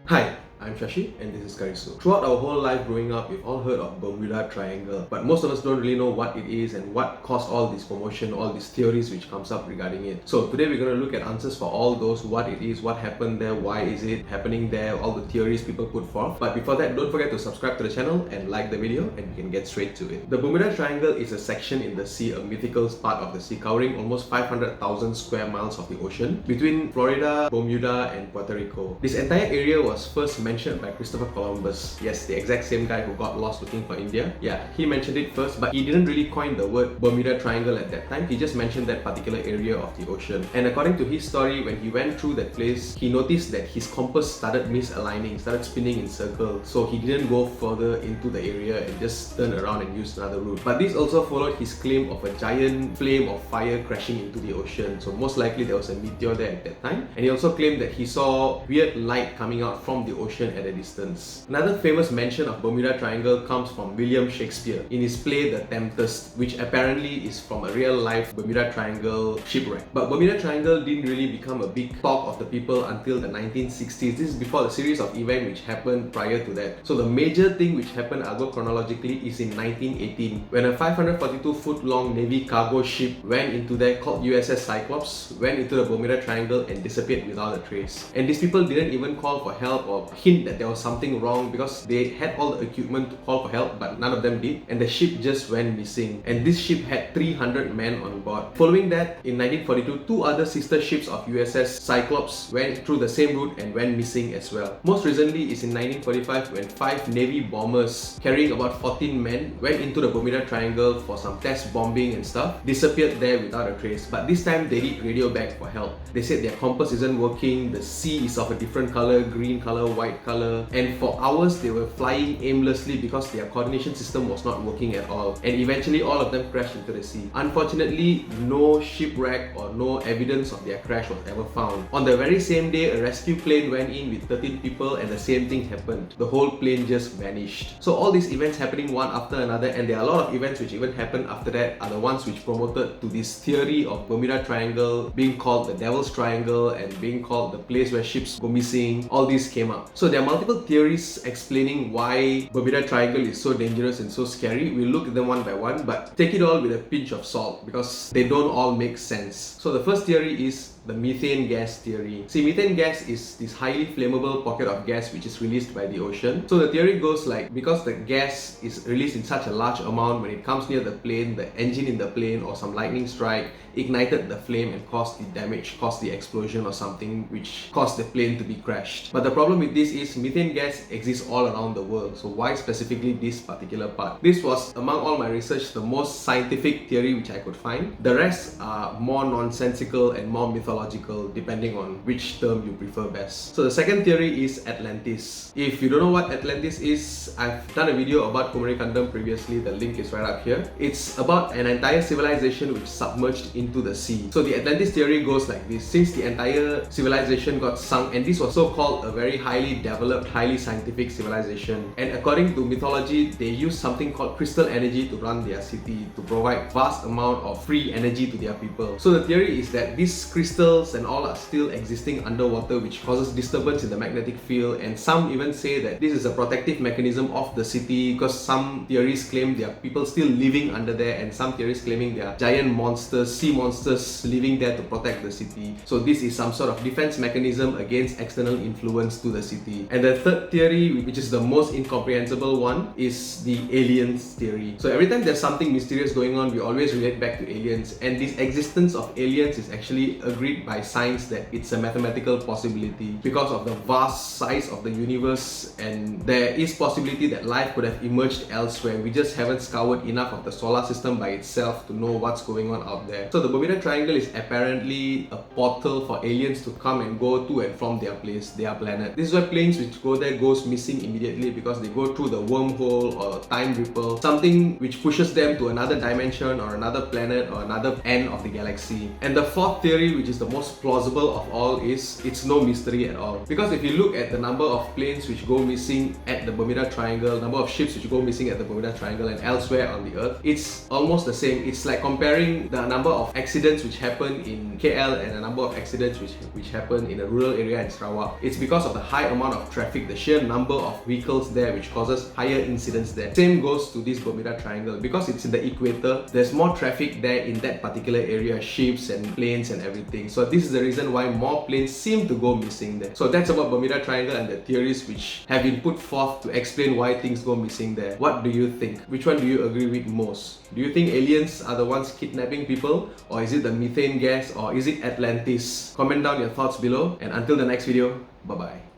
Hi, I'm Shashi and this is Karisu. Throughout our whole life growing up, we've all heard of Bermuda Triangle, but most of us don't really know what it is and what caused all this commotion, all these theories which comes up regarding it. So today we're going to look at answers for all those, what it is, what happened there, why is it happening there, all the theories people put forth. But before that, don't forget to subscribe to the channel and like the video and we can get straight to it. The Bermuda Triangle is a section in the sea, a mythical part of the sea covering almost 500,000 square miles of the ocean between Florida, Bermuda and Puerto Rico. This entire area was first mentioned by Christopher Columbus. Yes, the exact same guy who got lost looking for India. Yeah, he mentioned it first, but he didn't really coin the word Bermuda Triangle at that time. He just mentioned that particular area of the ocean. And according to his story, when he went through that place, he noticed that his compass started misaligning, started spinning in circles. So he didn't go further into the area and just turn around and use another route. But this also followed his claim of a giant flame of fire crashing into the ocean. So most likely there was a meteor there at that time. And he also claimed that he saw weird light coming out from the ocean at a distance. Another famous mention of Bermuda Triangle comes from William Shakespeare in his play The Tempest, which apparently is from a real-life Bermuda Triangle shipwreck. But Bermuda Triangle didn't really become a big talk of the people until the 1960s. This is before the series of events which happened prior to that. So the major thing which happened, I'll go chronologically, is in 1918 when a 542-foot-long Navy cargo ship went into there called USS Cyclops, went into the Bermuda Triangle and disappeared without a trace. And these people didn't even call for help or hint that there was something wrong because they had all the equipment to call for help, but none of them did, and the ship just went missing. And this ship had 300 men on board. Following that, in 1942, two other sister ships of USS Cyclops went through the same route and went missing as well. Most recently is in 1945 when 5 Navy bombers carrying about 14 men went into the Bermuda Triangle for some test bombing and stuff, disappeared there without a trace. But this time they did radio back for help. They said their compass isn't working, the sea is of a different color, green color, white color, and for hours they were flying aimlessly because their coordination system was not working at all, and eventually all of them crashed into the sea. Unfortunately, no shipwreck or no evidence of their crash was ever found. On the very same day, a rescue plane went in with 13 people and the same thing happened. The whole plane just vanished. So all these events happening one after another, and there are a lot of events which even happened after that, are the ones which promoted to this theory of Bermuda Triangle being called the Devil's Triangle and being called the place where ships go missing. All these came up. So there are multiple theories explaining why Bermuda Triangle is so dangerous and so scary. We'll look at them one by one, but take it all with a pinch of salt because they don't all make sense. So the first theory is the methane gas theory. See, methane gas is this highly flammable pocket of gas which is released by the ocean. So the theory goes like, because the gas is released in such a large amount, when it comes near the plane, the engine in the plane or some lightning strike ignited the flame and caused the damage, caused the explosion or something which caused the plane to be crashed. But the problem with this is methane gas exists all around the world. So why specifically this particular part? This was, among all my research, the most scientific theory which I could find. The rest are more nonsensical and more mythological depending on which term you prefer best. So the second theory is Atlantis. If you don't know what Atlantis is, I've done a video about Kumarikandam previously. The link is right up here. It's about an entire civilization which submerged into the sea. So the Atlantis theory goes like this. Since the entire civilization got sunk, and this was so called a very highly developed, highly scientific civilization, and according to mythology, they used something called crystal energy to run their city, to provide vast amount of free energy to their people. So the theory is that these crystals and all are still existing underwater, which causes disturbance in the magnetic field, and some even say that this is a protective mechanism of the city, because some theories claim there are people still living under there, and some theories claiming there are giant monsters, sea monsters living there to protect the city. So this is some sort of defense mechanism against external influence to the city. And the third theory, which is the most incomprehensible one, is the aliens theory. So every time there's something mysterious going on, we always relate back to aliens, and this existence of aliens is actually agreed by science that it's a mathematical possibility because of the vast size of the universe, and there is possibility that life could have emerged elsewhere. We just haven't scoured enough of the solar system by itself to know what's going on out there. So the Bermuda Triangle is apparently a portal for aliens to come and go to and from their place, their planet. This is why planes which go there goes missing immediately, because they go through the wormhole or time ripple, something which pushes them to another dimension or another planet or another end of the galaxy. And the fourth theory, which is is the most plausible of all is it's no mystery at all. Because if you look at the number of planes which go missing at the Bermuda Triangle, number of ships which go missing at the Bermuda Triangle and elsewhere on the earth, it's almost the same. It's like comparing the number of accidents which happen in KL and the number of accidents which happen in a rural area in Sarawak. It's because of the high amount of traffic, the sheer number of vehicles there which causes higher incidents there. Same goes to this Bermuda Triangle. Because it's in the equator, there's more traffic there in that particular area, ships and planes and everything. So this is the reason why more planes seem to go missing there. So that's about Bermuda Triangle and the theories which have been put forth to explain why things go missing there. What do you think? Which one do you agree with most? Do you think aliens are the ones kidnapping people, or is it the methane gas, or is it Atlantis? Comment down your thoughts below, and until the next video, bye bye.